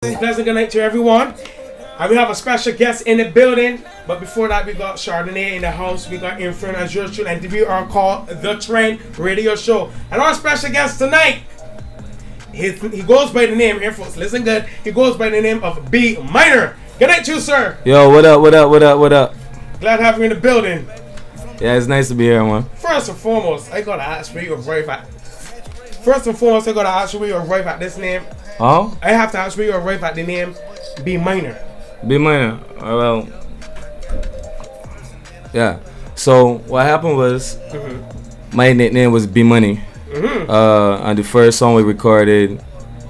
Pleasant good night to everyone. And we have a special guest in the building. But before that, we got Chardonnay in the house. We got Inferno as usual. And we are called The Trend Radio Show. And our special guest tonight, he goes by the name, here folks, listen good. He goes by the name of B Minor. Good night to you, sir. Yo, what up, what up, what up, what up? Glad to have you in the building. Yeah, it's nice to be here, man. First and foremost, I gotta ask where you arrive at. First and foremost, I gotta ask you where you arrive at this name. Huh? I have to ask where you arrive at the name B Minor. B Minor. Well, yeah. So what happened was, my nickname was B Money. And the first song I recorded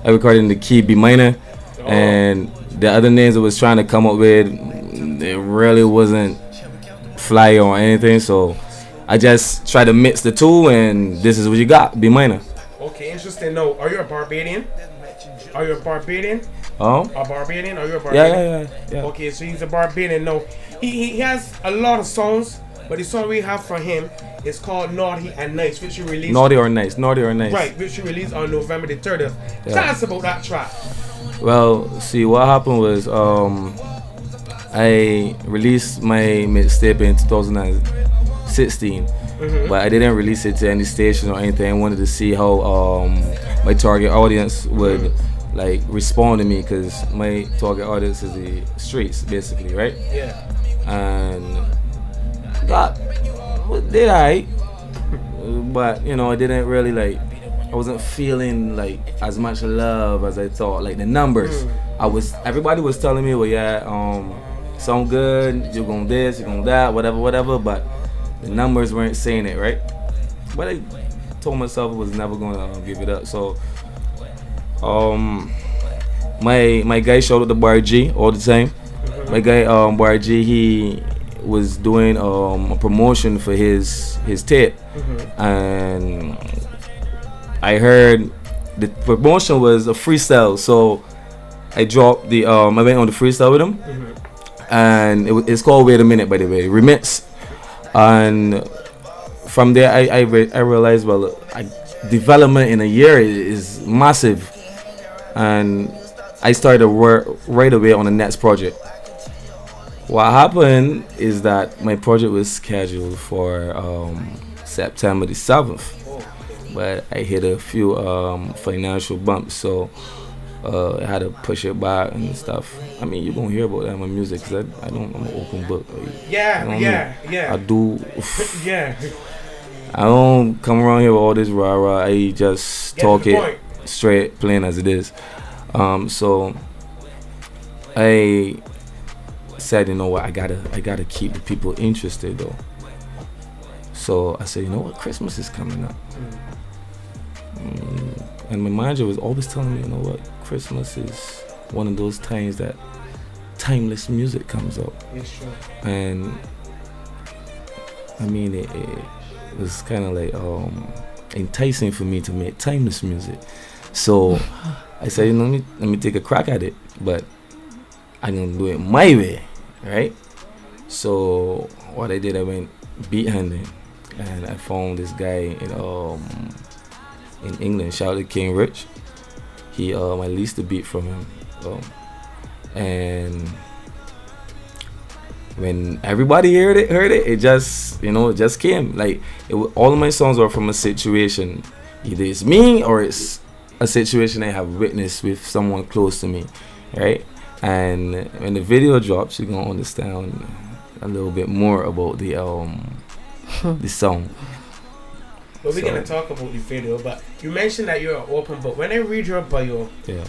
in the key B minor, and the other names I was trying to come up with, it really wasn't fly or anything. So I just tried to mix the two, and this is what you got, B minor. Okay, interesting. No, are you a Barbadian? Are you a Barbadian? Oh? A Barbadian? Are you a Barbadian? Yeah. Okay, so he's a Barbadian. No, he has a lot of songs, but the song we have for him is called Naughty and Nice, which you released. Naughty or Nice. Right, which you released on November the 30th. Yeah. Tell us about that track. Well, see, what happened was, I released my mixtape in 2016, but I didn't release it to any station or anything. I wanted to see how my target audience would like respond to me, because my target audience is the streets, basically, right? Yeah. And did I? But you know, I didn't really like. I wasn't feeling like as much love as I thought. Like the numbers, everybody was telling me, well, yeah, sound good. You're going this, you're going that, whatever. But the numbers weren't saying it, right? But I told myself I was never gonna give it up. So, my guy showed up to Bar G all the time. My guy, Bar G, he was doing a promotion for his tape, and I heard the promotion was a freestyle, so I dropped the I went on the freestyle with him, and it's called Wait a Minute, by the way, remix. And from there I realized, well, development in a year is massive, and I started to work right away on the next project. What happened is that my project was scheduled for September the 7th, but I hit a few financial bumps, so I had to push it back and stuff. I mean, you're gonna hear about that in my music, cause I'm an open book. Yeah. I do. Yeah. I don't come around here with all this rah. I just talk it straight, plain as it is. So I said, you know what, I gotta keep the people interested though. So I said, you know what, Christmas is coming up. And my manager was always telling me, you know what, Christmas is one of those times that timeless music comes out. It's true. And I mean, it was kind of like enticing for me to make timeless music. So I said, you know, let me take a crack at it, but I'm gonna do it my way, right? So what I did, I went beat hunting, and I found this guy in England. Shout out to King Rich. He I leased the beat from him, and when everybody heard it just, you know, it just came. Like all of my songs are from a situation. Either it's me or it's a situation I have witnessed with someone close to me, right? And when the video drops, you're gonna understand a little bit more about the the song. But we're gonna talk about the video. But you mentioned that you're an open book. When I read your bio, it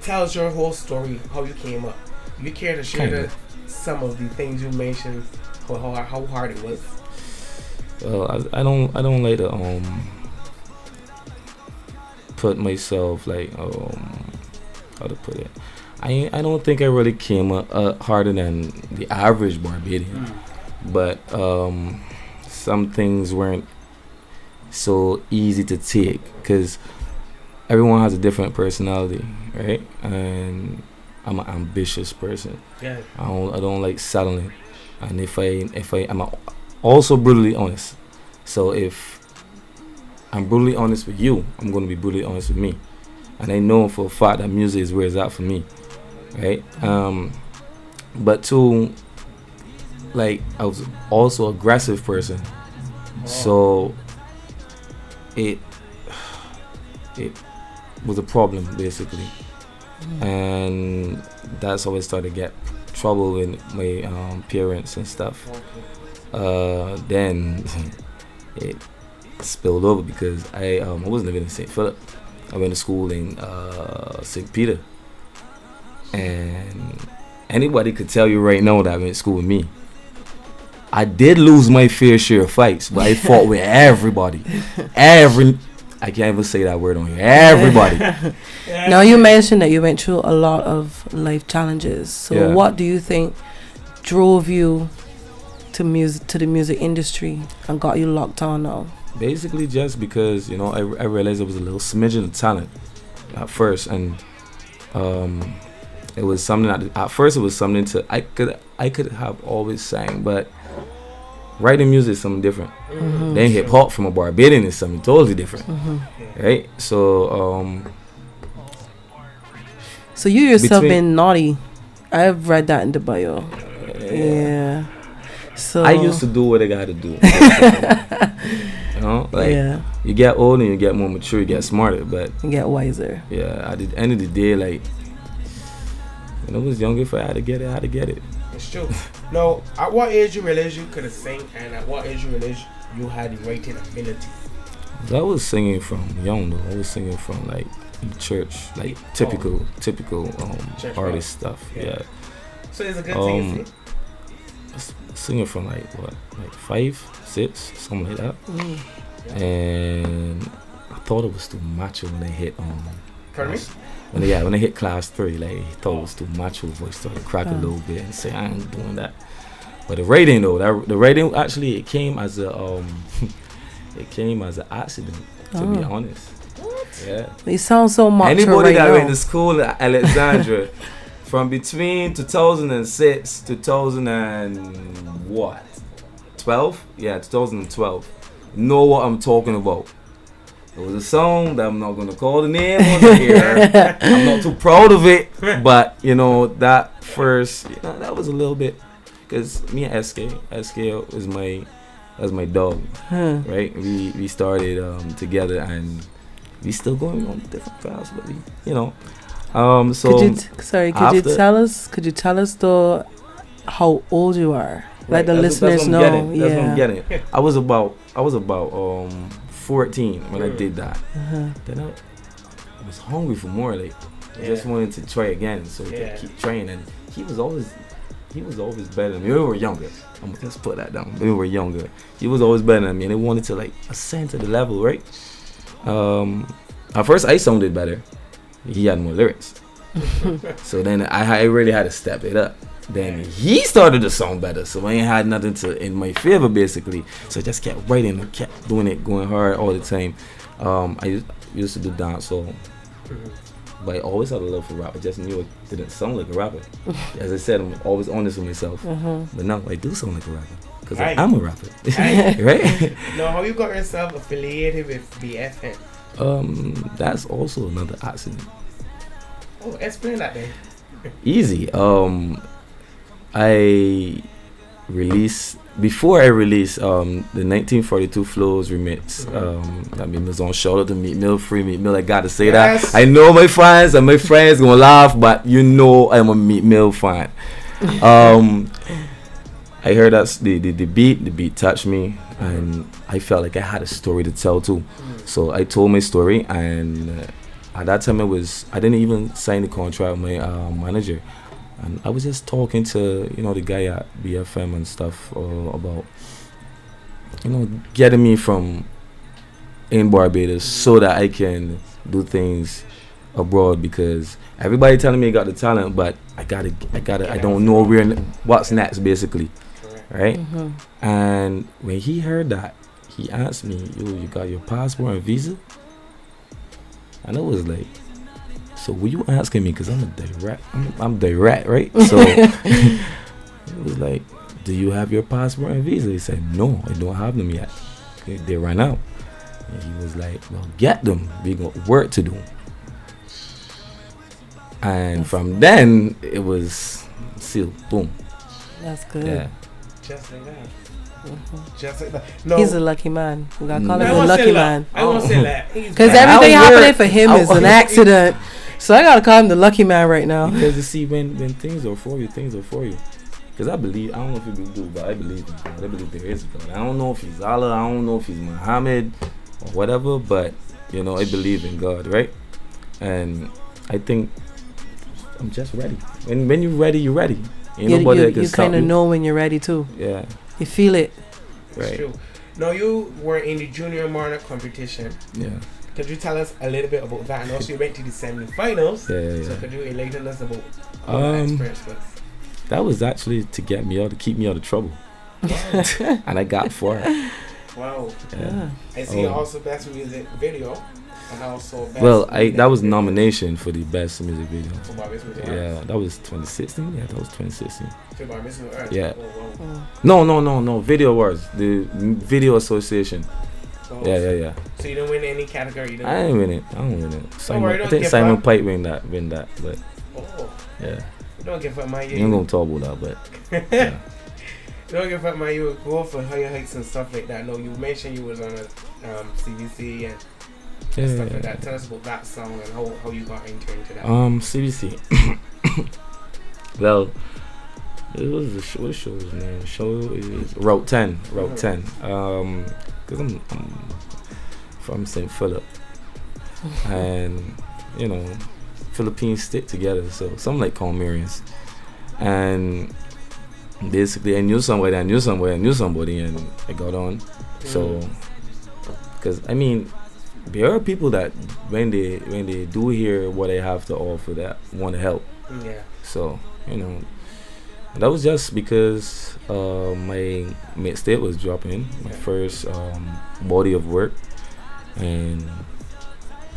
tells your whole story, how you came up. You care to share some of the things you mentioned, how hard it was? Well, I don't like to put myself like how to put it. I don't think I really came up harder than the average Barbadian, but some things weren't so easy to take because everyone has a different personality, right? And I'm an ambitious person. Yeah. I don't like settling, and I'm also brutally honest. So if I'm brutally honest with you, I'm gonna be brutally honest with me. and I know for a fact that music is where it's at for me, right? But two, like I was also an aggressive person, so it was a problem basically, and that's how I started to get trouble with my parents and stuff. Then it spilled over because I wasn't living in St. Philip. I went to school in St. Peter, and anybody could tell you right now that I went to school with me. I did lose my fair share of fights, but I fought with everybody. I can't even say that word on here. Everybody. Now you mentioned that you went through a lot of life challenges. So what do you think drove you to the music industry and got you locked on now? Basically, just because I realized it was a little smidgen of talent at first, and it was something that at first it was something I could have always sang, but writing music is something different. Then hip hop from a Barbadian is something totally different, right? So so you yourself been naughty. I've read that in the bio. Yeah. So I used to do what I gotta do. You get older and you get more mature, you get smarter, but you get wiser. Yeah, at the end of the day, like when I was younger, if I had to get it, I had to get it. It's true. No, at what age you realized you could have sang, and at what age you realized you had the writing ability? I was singing from young though. I was singing from like in church, like typical church artist stuff. Yeah. So it's a good thing, you see? Singing from like 5, 6, something like that. And I thought it was too macho when I hit Pardon me? When I hit class 3, like I thought it was too macho. Voice started to crack a little bit and say I ain't doing that. But the writing though, the writing actually it came as a an accident, to be honest. What? Yeah. You sound so macho. Anybody that now. went to school at Alexandra from between 2006 to 2012? Yeah, 2012. Know what I'm talking about. It was a song that I'm not going to call the name on the air. I'm not too proud of it, but that first, that was a little bit, because me and SK was my dog, right? We started together, and we still going on different paths, but so could you tell us though how old you are? Like the listeners know. That's what I'm getting. I was about 14 when I did that. Then I was hungry for more. Like I just wanted to try again, so we could keep trying. And he was always better than me. We were younger. Let's put that down. We were younger. He was always better than me, and I wanted to like ascend to the level, right? At first, I sounded better. He had more lyrics. So then I really had to step it up. Then he started to sound better, so I ain't had nothing in my favor basically. So I just kept writing and kept doing it, going hard all the time. I used to do dancehall, but I always had a love for rap. I just knew it didn't sound like a rapper. As I said, I'm always honest with myself. But now I do sound like a rapper because I am a rapper, right? No, how you got yourself affiliated with BFM? That's also another accident. Oh, explain that then. Easy. Before I released the 1942 Flows remix, that Meek Mill's on. Shout out to Meek Mill, free Meek Mill. I gotta say that. I know my fans and my friends gonna laugh, but I'm a Meek Mill fan. I heard that the beat touched me, and I felt like I had a story to tell too. So I told my story, and at that time I didn't even sign the contract with my manager. And I was just talking to, the guy at BFM and stuff about, getting me from in Barbados so that I can do things abroad, because everybody telling me I got the talent, but I don't know what's next basically, right? And when he heard that, he asked me, you got your passport and visa? And I was like, so were you asking me, because I'm direct, right? So it was like, do you have your passport and visa? He said, no, I don't have them yet. They ran out. And he was like, well, get them. We got work to do. And from then it was sealed. Boom. That's good. Yeah. Just like that. Mhm. Just like that. No, He's a lucky man. We gotta call I him a won't say lucky that. man. I won't say that. Because Yeah, everything I was happening weird. for him I is an was- accident. So I gotta call him the lucky man right now. Because you see, when things are for you, things are for you. Because I believe, I don't know if you do, but I believe in God. I believe there is a God. I don't know if he's Allah, I don't know if he's Muhammad or whatever, but you know, I believe in God, right? And I think I'm just ready. When you're ready, you're ready. Ain't nobody that can You stop kind of you. know when you're ready too. Yeah, You feel it. It's right. true. Now you were in the junior Monarch competition. Yeah. Could you tell us a little bit about that? And also you went to the semi-finals. Yeah. So could you enlighten us about what that experience was? That was actually to get me out, to keep me out of trouble. And I got for it. Wow. Yeah. I see Oh. also best music video and also best Well, music that was video nomination for the best music video. for Barbados Music Yeah, Arts. that was 2016. Yeah, that was 2016. For Barbados Music Arts. Yeah. Oh, wow. No. Video Awards, the Video Association. So, Yeah. So you didn't win any category. You didn't I didn't win it. I don't win it. Simon, worry, I don't think give Simon up. Pike win that. But Oh, yeah, don't give up, man. you ain't gonna talk about that. But yeah. Don't give up, man. You would go for higher heights and stuff like that. No, you mentioned you was on a CBC and Yeah, stuff like yeah. that. Tell us about that song and how you got into that. CBC. Well, it was what show was the name? Show is Route 10. Route 10. Cause I'm from St. Philip, and you know, Philippines stick together. So something like Comerians, and basically I knew somebody, and I got on. So, cause I mean, there are people that when they do hear what I have to offer, that want to help. Yeah. So, you know, that was just because my mixtape was dropping, my first body of work, and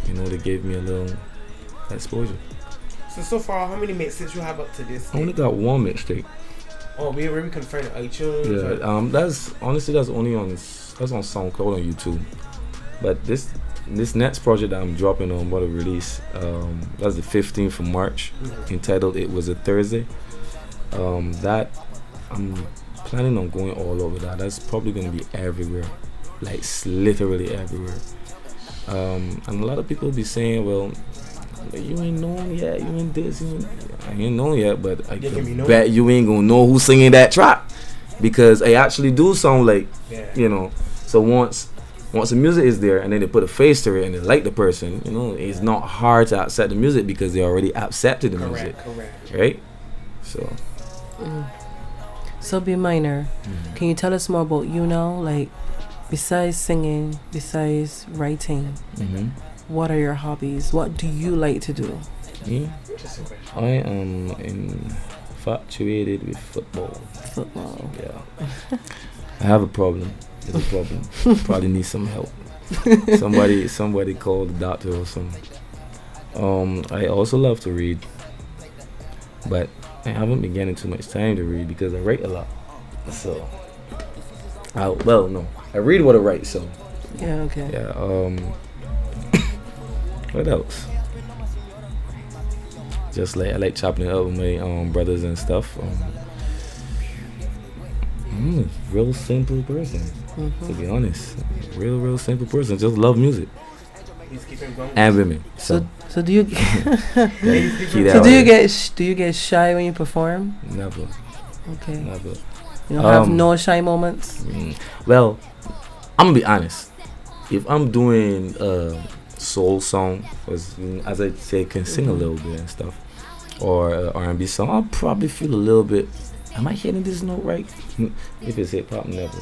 you know, they gave me a little exposure. So far, how many mixtapes you have up to this? I only got one mixtape. Oh, we confirmed iTunes. Yeah, or- that's honestly only on SoundCloud on YouTube. But this next project that I'm dropping on what a release, that's the 15th of March, entitled "It Was a Thursday." That I'm planning on going all over that. That's probably gonna be everywhere, like literally everywhere. And a lot of people be saying, well, you ain't known yet, you ain't this, I ain't known yet, but I You can be can known. bet you ain't gonna know who's singing that track, because I actually do sound like, Yeah. you know. So once the music is there and then they put a face to it and they like the person, you know, it's not hard to accept the music because they already accepted the music, Correct. right? So So be minor. Can you tell us more about you now? Like, besides singing, besides writing, what are your hobbies? What do you like to do? me, Just a question. I am infatuated with football. Football. Yeah. I have a problem. There's a problem. Probably need some help. Somebody call the doctor or something. I also love to read, but I haven't been getting too much time to read because I write a lot. So, I read what I write. So, Yeah, okay. yeah. What else? Just like I like chopping it up with my brothers and stuff. I'm a real simple person, to be honest. Real simple person. Just love music He's keeping going. and women. So, So do you yeah, keep that so do you right. do you get shy when you perform? Never. Okay. Never. You don't have Um, no shy moments? Well, I'm gonna be honest. If I'm doing a soul song, as I say, I can sing a little bit and stuff, or a R&B song, I'll probably feel a little bit. Am I hitting this note right? If it's hip hop, never.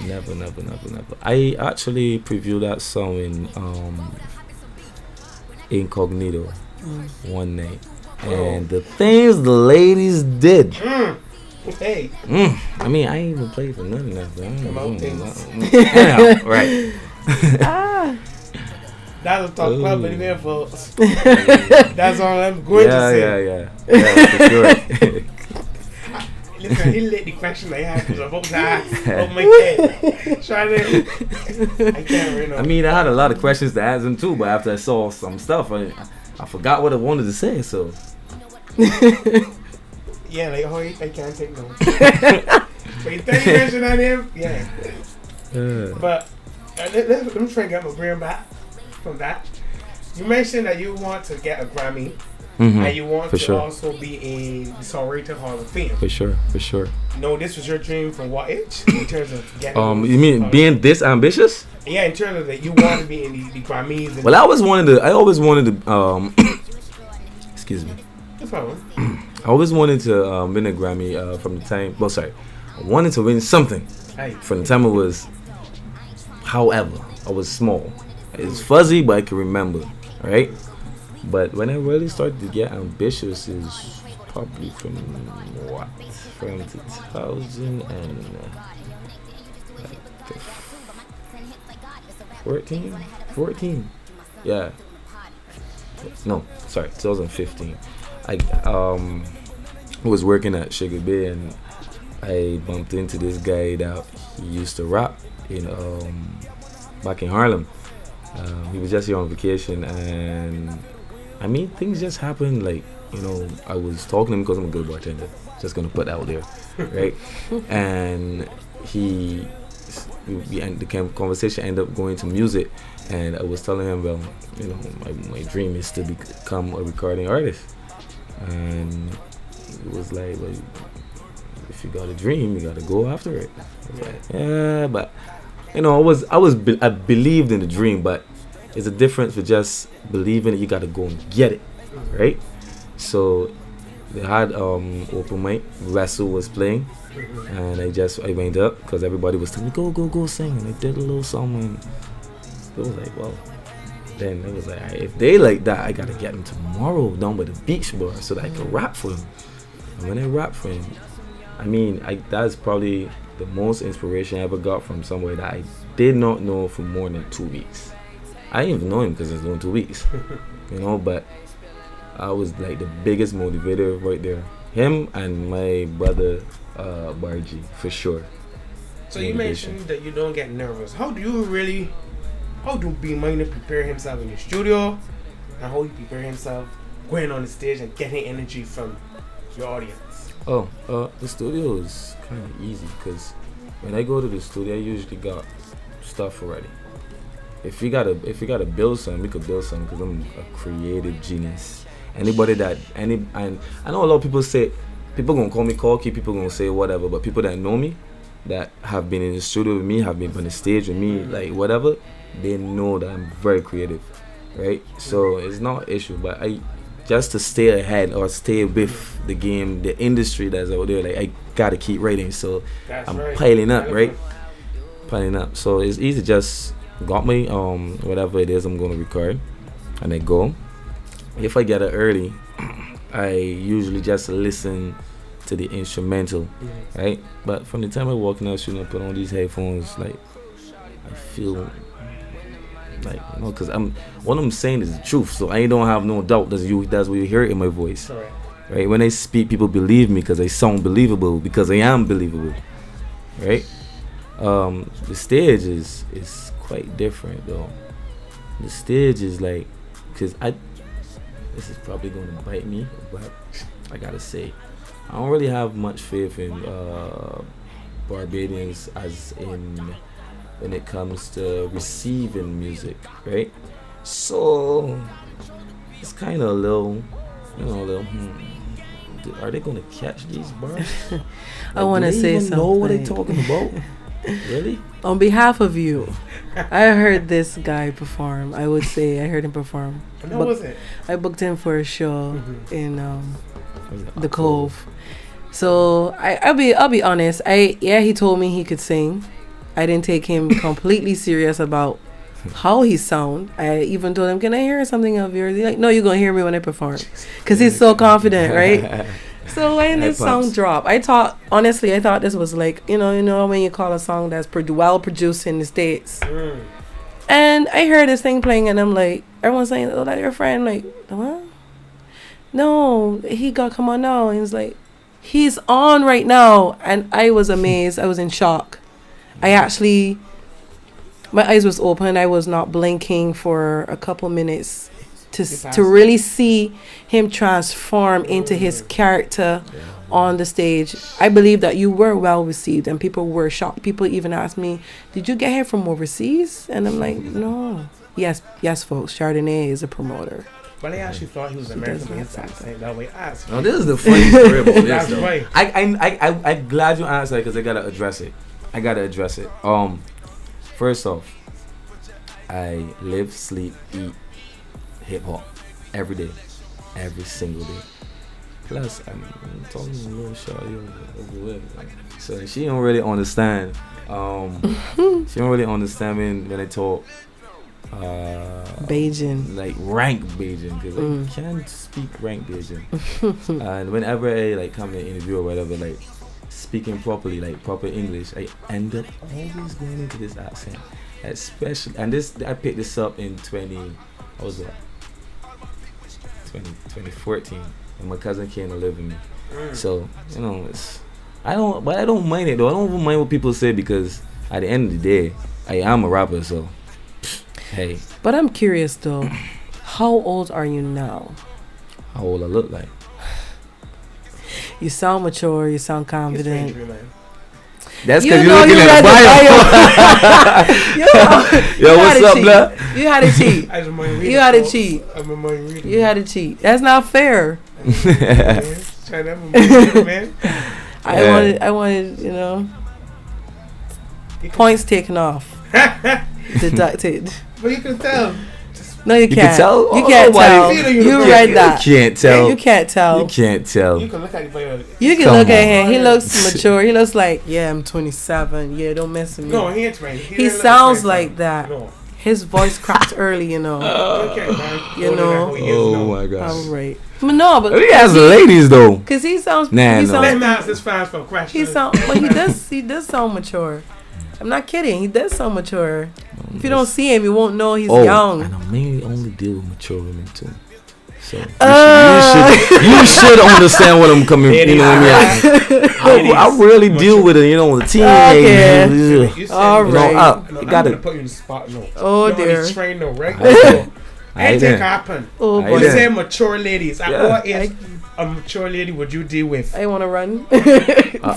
Never. I actually previewed that song in Incognito one night, and the things the ladies did. Hey. I mean, I ain't even played for none of that. But I ain't Come on, doing things. that. Yeah, right. That's a talk club Ooh. in here, folks. That's all I'm going to say. Yeah, for sure. Listen, he lit the question I had because I'm about to ask on my head. Trying to. I can't remember. I mean, I had a lot of questions to ask him too, but after I saw some stuff, I forgot what I wanted to say. So Yeah, like I can't take notes. But you think you mentioned that him? Yeah. But let me try and get my brain back from that. You mentioned that you want to get a Grammy. And you want to also be in the Songwriter Hall of Fame. For sure. No, this was your dream from what age? In terms of getting you mean being this ambitious? Yeah, in terms of that you want to be in the Grammys. Well, I always wanted to excuse me. No problem. I always wanted to win a Grammy from the time. Well, sorry, I wanted to win something from the time I was. However, I was small. It's fuzzy, but I can remember, right? But when I really started to get ambitious is probably from 2014? Yeah. No, sorry, 2015. I was working at Sugar Bay and I bumped into this guy that he used to rap in back in Harlem. He was just here on vacation and I mean things just happened, like, you know, I was talking to him because I'm a good bartender, just gonna put that out there, right? And the conversation ended up going to music, and I was telling him, well, you know, my dream is to become a recording artist. And it was like, well, if you got a dream, you gotta go after it. Yeah, but you know, I believed in the dream, but it's a difference for just believing it. You gotta go and get it, right? So they had open mic. Russell was playing, and I went up because everybody was telling me go sing, and I did a little song, and it was like, well, then it was like, right, if they like that, I gotta get them tomorrow down by the beach bar so that I can rap for him. And when I rap for him, I mean, that's probably the most inspiration I ever got from somewhere that I did not know for more than 2 weeks. I didn't even know him because it's only 2 weeks, you know, but I was like the biggest motivator right there. Him and my brother, Bargy, for sure. So you mentioned that you don't get nervous. How do B Minor prepare himself in the studio, and how he prepare himself going on the stage and getting energy from your audience? The studio is kind of easy because when I go to the studio, I usually got stuff already. If you gotta build something, we could build something because I'm a creative genius. And I know a lot of people say, people gonna call me cocky, people gonna say whatever, but people that know me, that have been in the studio with me, have been on the stage with me, like whatever, they know that I'm very creative, right? So it's not an issue, but just to stay ahead or stay with the game, the industry that's out there, like I gotta keep writing, so I'm piling up, right? Piling up. So it's easy, just got me whatever it is I'm gonna record, and I go. If I get it early, I usually just listen to the instrumental, right? But from the time I walk in the studio and put on these headphones, like I feel like, you know, because what I'm saying is the truth, so I don't have no doubt that's what you hear in my voice, right? When I speak, people believe me because I sound believable, because I am believable, right? The stage is quite different though. The stage is like, because this is probably going to bite me, but I gotta say, I don't really have much faith in Barbadians as in when it comes to receiving music, right? So it's kind of a little, are they gonna catch these bars? I want to say something. Know what they're talking about? Really? On behalf of you, I heard this guy perform. I would say I heard him perform. How was it? I booked him for a show in the Cove. So I'll be honest. He told me he could sing. I didn't take him completely serious about how he sound. I even told him, "Can I hear something of yours?" He's like, "No, you're gonna hear me when I perform," because he's so confident, right? So when this song dropped, I thought this was like, you know when you call a song that's well produced in the States. And I heard this thing playing, and I'm like, everyone's saying, "Oh, that's your friend." Like, what? No, he got come on now. And he's like, he's on right now. And I was amazed. I was in shock. My eyes was open. I was not blinking for a couple minutes. to really see him transform into his character on the stage. I believe that you were well received and people were shocked. People even asked me, "Did you get him from overseas?" And I'm like, "No." Yes, folks. Chardonnay is a promoter. But they actually thought he was American with his accent. That way, asked. No, this is the funny story about this. That's though. right. I'm glad you answered because I gotta address it. First off, I live, sleep, eat hip hop every day, every single day. Plus, I'm talking to a little shorty over there, so she don't really understand. She don't really understand when I talk. Beijing, like rank Beijing, because I can't speak rank Beijing. And whenever I like come to an interview or whatever, like speaking properly, like proper English, I end up always going into this accent, especially. And I picked this up in 2014, and my cousin came to live with me. So I don't mind it though. I don't even mind what people say, because at the end of the day, I am a rapper, so. Hey. But I'm curious though, how old are you now? How old I look like? You sound mature, you sound confident. That's because you're looking at the bio. Yo, what's up, blood? You had to cheat. You had to cheat. You had to cheat. That's not fair. I wanted, points taken off. Deducted. But you can tell. No, you can't. Can tell? You can't tell. You read that. You can't tell. You can't tell. You can't tell. You can look at him. You can look at him. He looks mature. He looks like, yeah, I'm 27. Yeah, don't mess with me. No, he ain't trained. He sounds like that. No. His voice cracks early, Okay, man. Oh my gosh. All right. But no, but he has the ladies though. Because he sounds. Let him ask his fans for questions. But he does sound mature. I'm not kidding. He does sound mature. If you don't see him, you won't know he's young. And I mainly only deal with mature women too. So you should understand what I'm coming. You know what I mean? I really deal with it. The teenagers. Okay. All right. You gotta put you in the spot. No. Oh dear. Train no right. Anything happen. Oh boy. You say mature ladies. At what age a mature lady would you deal with? I want to run.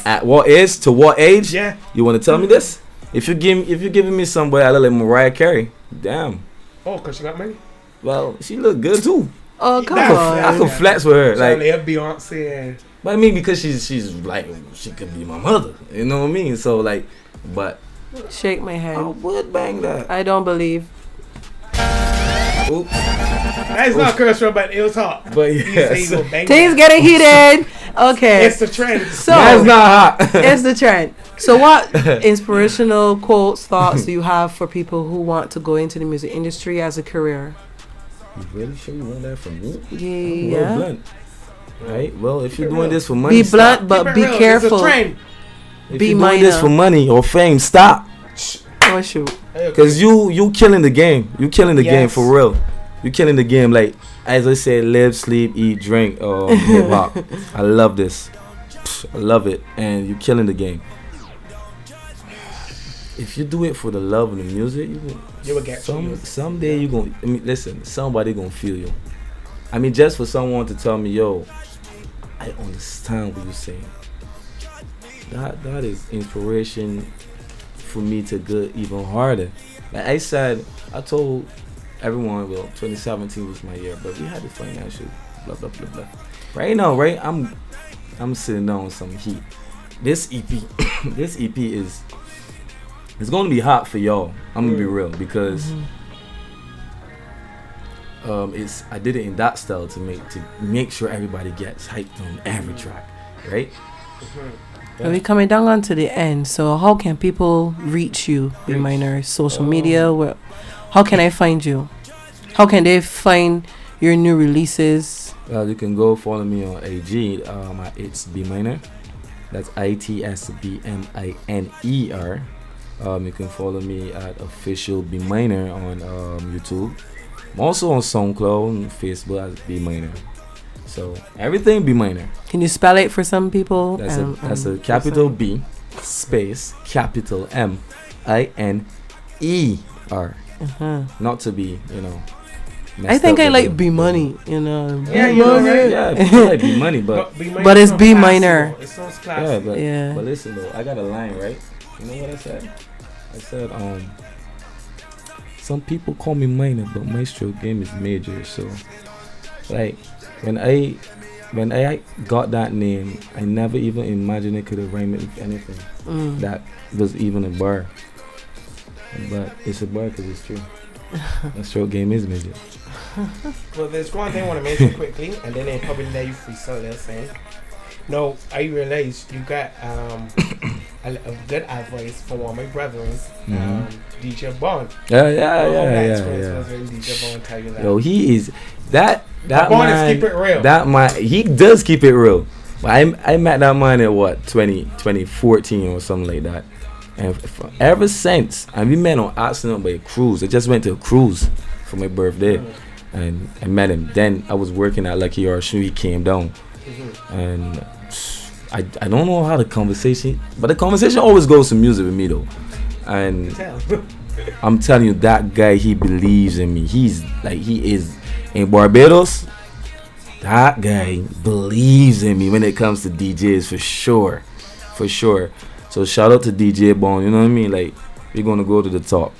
At what age? To what age? Yeah. You want to tell me this? If you're giving me somebody, I look like Mariah Carey. Damn. Oh, cause she got money. Well, she look good too. Oh come on. I could flex with her. Like Beyonce. But I mean, because she's like, she could be my mother. You know what I mean? So like, but shake my head. I would bang that. I don't believe. Oops. That's not curse word, but it was hot. But yeah, things getting heated. Okay, it's the trend. So that's not hot. It's the trend. So what inspirational quotes, thoughts do you have for people who want to go into the music industry as a career? You really sure you want that from me? Yeah. Blunt. Right. Well, if you're doing this for money, be blunt, but be careful. If you're doing this for money or fame, stop. Oh shoot. Because you killing the game. You killing the game for real. You killing the game. Like as I said, live, sleep, eat, drink. Hip hop. I love this. I love it, and you killing the game. If you do it for the love of the music, you will get someday you gonna. I mean, listen, somebody gonna feel you. I mean, just for someone to tell me, yo, I understand what you're saying. That is inspiration for me to go even harder. Like I said, I told everyone, well, 2017 was my year, but we had the financial blah blah blah blah. Right now, right, I'm sitting down on some heat. This EP, this EP is. It's gonna be hot for y'all. I'm gonna be real because I did it in that style to make sure everybody gets hyped on every track, right? Yeah. We're coming down onto the end. So how can people reach you, B Minor? Social media? How can I find you? How can they find your new releases? You can go follow me on IG. It's B Minor. That's ITSBMINER. You can follow me at official B Minor on YouTube. I'm also on SoundCloud and Facebook as B Minor. So everything B Minor. Can you spell it for some people? That's a capital B space capital MINER. Not to be, I think I like B Money, you know. Yeah, B you know, Money. right? Yeah, people like B Money, but B-minor But it's sounds B classy, minor. though. It sounds yeah, classy. Yeah. but listen though, I got a line, right? You know what I said? I said, some people call me minor, but my stroke game is major. So, like, when I got that name, I never even imagined it could have rhymed with anything. That was even a bar. But it's a bar because it's true. My stroke game is major. Well, there's one thing I want to mention quickly, and then they probably let you freestyle that thing. No, I realized you got a good advice from one of my brothers, DJ Bond. Yeah. Was when DJ Bond tell you that. Yo, he is that Bond man. is keep it real. That man, he does keep it real. But I met that man in what 2014 or something like that. And ever since, and we met on accident by a cruise. I just went to a cruise for my birthday, and I met him. Then I was working at Lucky Shoe. He came down, and I don't know how the conversation, but the conversation always goes to music with me though. And I'm telling you, that guy, he believes in me. He is in Barbados. That guy believes in me when it comes to DJs, for sure. So shout out to DJ Bone, you know what I mean? Like, we're gonna go to the top.